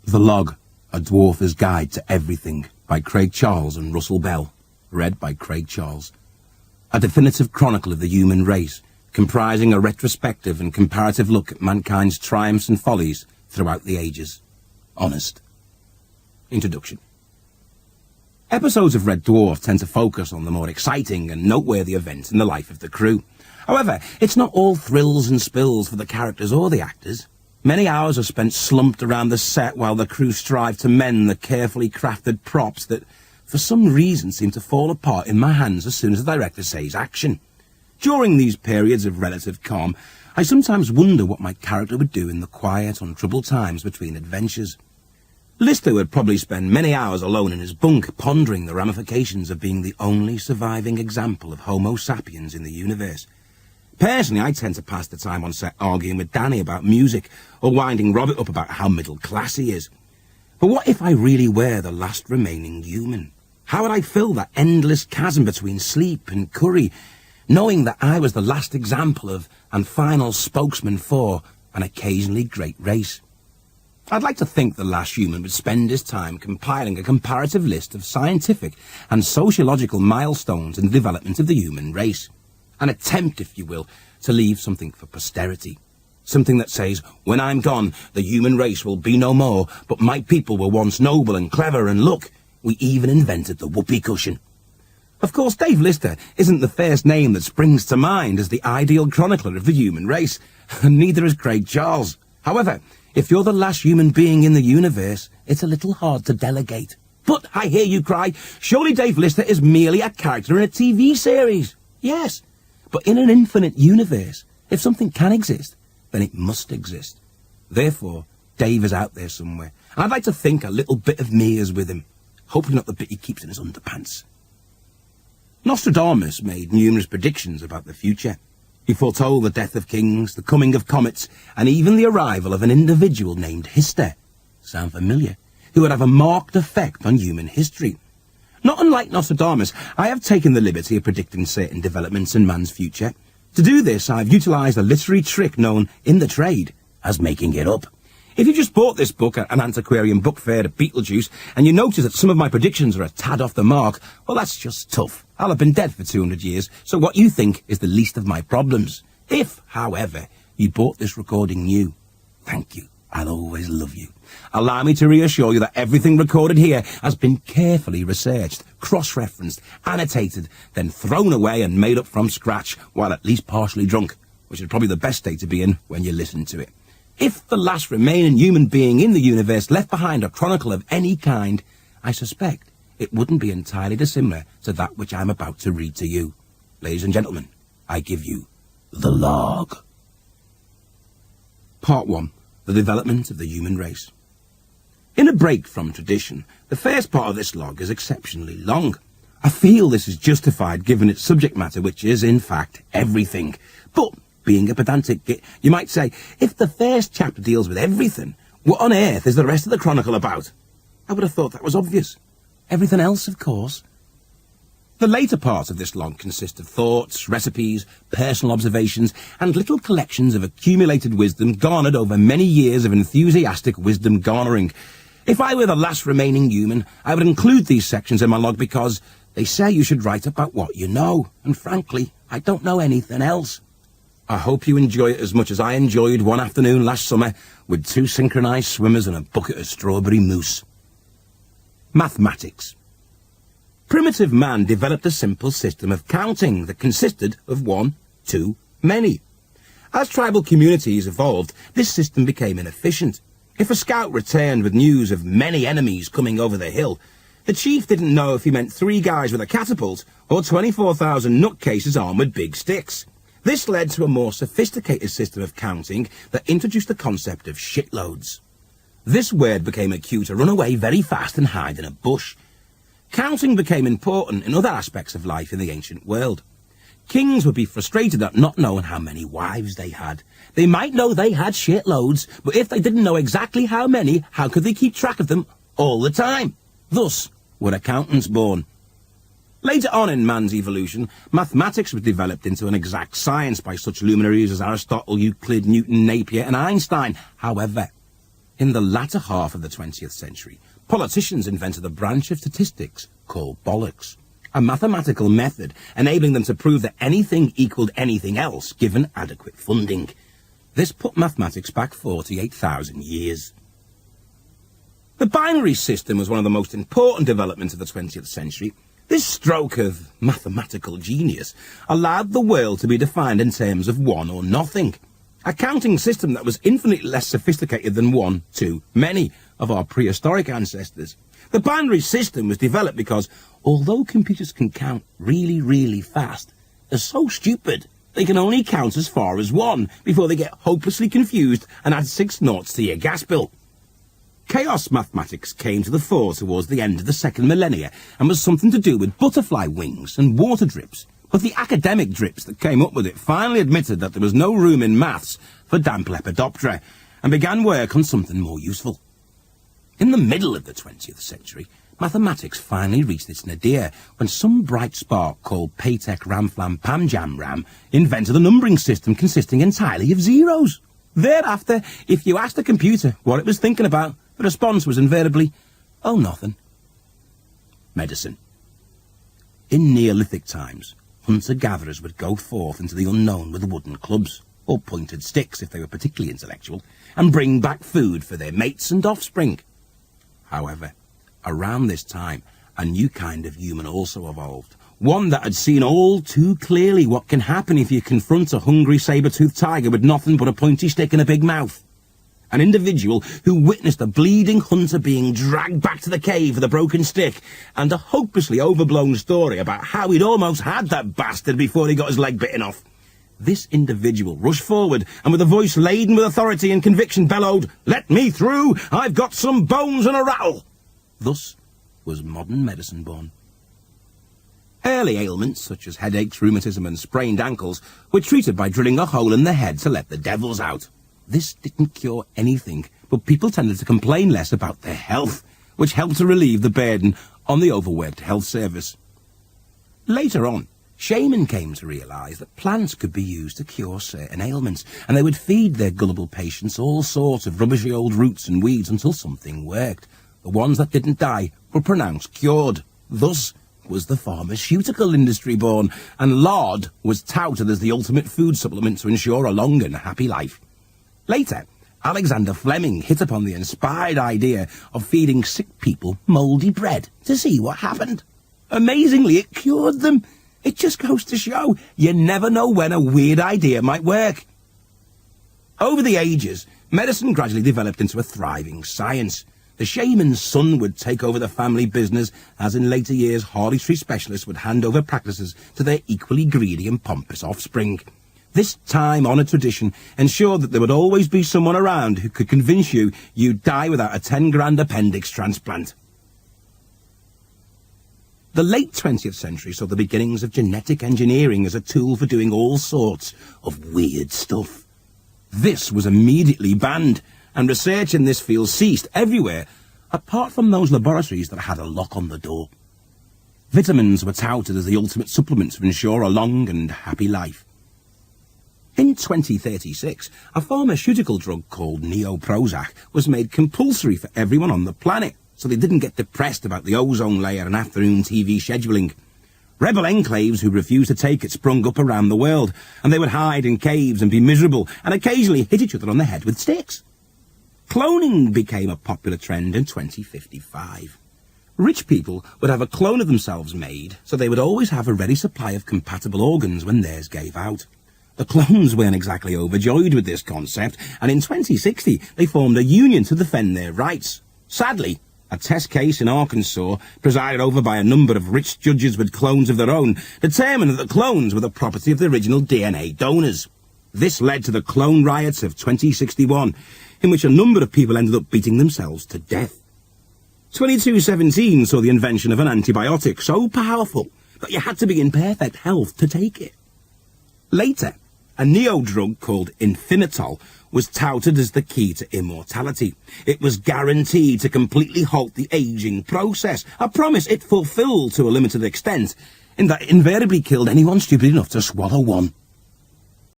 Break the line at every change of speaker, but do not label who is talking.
The Log, A Dwarfer's Guide to Everything, by Craig Charles and Russell Bell. Read by Craig Charles. A definitive chronicle of the human race, comprising a retrospective and comparative look at mankind's triumphs and follies throughout the ages. Honest. Introduction. Episodes of Red Dwarf tend to focus on the more exciting and noteworthy events in the life of the crew. However, it's not all thrills and spills for the characters or the actors. Many hours are spent slumped around the set while the crew strive to mend the carefully crafted props that, for some reason, seem to fall apart in my hands as soon as the director says action. During these periods of relative calm, I sometimes wonder what my character would do in the quiet, untroubled times between adventures. Lister would probably spend many hours alone in his bunk, pondering the ramifications of being the only surviving example of Homo sapiens in the universe. Personally, I tend to pass the time on set arguing with Danny about music, or winding Robert up about how middle class he is. But what if I really were the last remaining human? How would I fill that endless chasm between sleep and curry, knowing that I was the last example of and final spokesman for an occasionally great race? I'd like to think the last human would spend his time compiling a comparative list of scientific and sociological milestones in the development of the human race. An attempt, if you will, to leave something for posterity. Something that says, when I'm gone, the human race will be no more, but my people were once noble and clever, and look, we even invented the whoopee cushion. Of course, Dave Lister isn't the first name that springs to mind as the ideal chronicler of the human race, and neither is Craig Charles. However, if you're the last human being in the universe, it's a little hard to delegate. But I hear you cry, surely Dave Lister is merely a character in a TV series. Yes. But in an infinite universe, if something can exist, then it must exist. Therefore, Dave is out there somewhere. And I'd like to think a little bit of me is with him. Hopefully not the bit he keeps in his underpants. Nostradamus made numerous predictions about the future. He foretold the death of kings, the coming of comets, and even the arrival of an individual named Hister, sound familiar, who would have a marked effect on human history. Not unlike Nostradamus, I have taken the liberty of predicting certain developments in man's future. To do this, I've utilised a literary trick known in the trade as making it up. If you just bought this book at an antiquarian book fair at Beetlejuice, and you notice that some of my predictions are a tad off the mark, well, that's just tough. I'll have been dead for 200 years, so what you think is the least of my problems. If, however, you bought this recording new, thank you. I'll always love you. Allow me to reassure you that everything recorded here has been carefully researched, cross-referenced, annotated, then thrown away and made up from scratch while at least partially drunk, which is probably the best state to be in when you listen to it. If the last remaining human being in the universe left behind a chronicle of any kind, I suspect it wouldn't be entirely dissimilar to that which I'm about to read to you. Ladies and gentlemen, I give you The Log. Part 1. The development of the human race. In a break from tradition, the first part of this log is exceptionally long. I feel this is justified given its subject matter, which is, in fact, everything. But, being a pedantic git, you might say, if the first chapter deals with everything, what on earth is the rest of the chronicle about? I would have thought that was obvious. Everything else, of course. The later parts of this log consist of thoughts, recipes, personal observations, and little collections of accumulated wisdom garnered over many years of enthusiastic wisdom garnering. If I were the last remaining human, I would include these sections in my log because they say you should write about what you know, and frankly, I don't know anything else. I hope you enjoy it as much as I enjoyed one afternoon last summer with 2 synchronized swimmers and a bucket of strawberry mousse. Mathematics. Primitive man developed a simple system of counting that consisted of 1, 2, many. As tribal communities evolved, this system became inefficient. If a scout returned with news of many enemies coming over the hill, the chief didn't know if he meant 3 guys with a catapult or 24,000 nutcases armed with big sticks. This led to a more sophisticated system of counting that introduced the concept of shitloads. This word became a cue to run away very fast and hide in a bush. Counting became important in other aspects of life in the ancient world. Kings would be frustrated at not knowing how many wives they had. They might know they had shitloads, but if they didn't know exactly how many, how could they keep track of them all the time? Thus were accountants born. Later on in man's evolution, mathematics was developed into an exact science by such luminaries as Aristotle, Euclid, Newton, Napier, and Einstein. However, In the latter half of the 20th century, politicians invented a branch of statistics called bollocks, a mathematical method enabling them to prove that anything equaled anything else given adequate funding. This put mathematics back 48,000 years. The binary system was one of the most important developments of the 20th century. This stroke of mathematical genius allowed the world to be defined in terms of one or nothing, a counting system that was infinitely less sophisticated than one, two, many of our prehistoric ancestors. The binary system was developed because, although computers can count really, really fast, they're so stupid they can only count as far as one before they get hopelessly confused and add 6 noughts to your gas bill. Chaos mathematics came to the fore towards the end of the second millennia and was something to do with butterfly wings and water drips. But the academic drips that came up with it finally admitted that there was no room in maths for damp Lepidoptera and began work on something more useful. In the middle of the 20th century, mathematics finally reached its nadir when some bright spark called Paytech Ramflam Pamjam Ram invented a numbering system consisting entirely of zeros. Thereafter, if you asked a computer what it was thinking about, the response was invariably, oh, nothing. Medicine. In Neolithic times, hunter-gatherers would go forth into the unknown with wooden clubs, or pointed sticks if they were particularly intellectual, and bring back food for their mates and offspring. However, around this time, a new kind of human also evolved, one that had seen all too clearly what can happen if you confront a hungry saber-toothed tiger with nothing but a pointy stick and a big mouth. An individual who witnessed a bleeding hunter being dragged back to the cave with a broken stick, and a hopelessly overblown story about how he'd almost had that bastard before he got his leg bitten off. This individual rushed forward and with a voice laden with authority and conviction bellowed, "Let me through! I've got some bones and a rattle!" Thus was modern medicine born. Early ailments, such as headaches, rheumatism and sprained ankles, were treated by drilling a hole in the head to let the devils out. This didn't cure anything, but people tended to complain less about their health, which helped to relieve the burden on the overworked health service. Later on, shamans came to realise that plants could be used to cure certain ailments, and they would feed their gullible patients all sorts of rubbishy old roots and weeds until something worked. The ones that didn't die were pronounced cured. Thus was the pharmaceutical industry born, and lard was touted as the ultimate food supplement to ensure a long and happy life. Later, Alexander Fleming hit upon the inspired idea of feeding sick people mouldy bread to see what happened. Amazingly, it cured them. It just goes to show you never know when a weird idea might work. Over the ages, medicine gradually developed into a thriving science. The shaman's son would take over the family business, as in later years Harley Street specialists would hand over practices to their equally greedy and pompous offspring. This time-honoured tradition ensured that there would always be someone around who could convince you you'd die without a 10 grand appendix transplant. The late 20th century saw the beginnings of genetic engineering as a tool for doing all sorts of weird stuff. This was immediately banned, and research in this field ceased everywhere, apart from those laboratories that had a lock on the door. Vitamins were touted as the ultimate supplement to ensure a long and happy life. In 2036, a pharmaceutical drug called Neoprozac was made compulsory for everyone on the planet, so they didn't get depressed about the ozone layer and afternoon TV scheduling. Rebel enclaves who refused to take it sprung up around the world, and they would hide in caves and be miserable, and occasionally hit each other on the head with sticks. Cloning became a popular trend in 2055. Rich people would have a clone of themselves made, so they would always have a ready supply of compatible organs when theirs gave out. The clones weren't exactly overjoyed with this concept, and in 2060 they formed a union to defend their rights. Sadly, a test case in Arkansas, presided over by a number of rich judges with clones of their own, determined that the clones were the property of the original DNA donors. This led to the clone riots of 2061, in which a number of people ended up beating themselves to death. 2217 saw the invention of an antibiotic so powerful that you had to be in perfect health to take it. Later, a neo-drug called Infinitol was touted as the key to immortality. It was guaranteed to completely halt the aging process, a promise it fulfilled to a limited extent, in that it invariably killed anyone stupid enough to swallow one.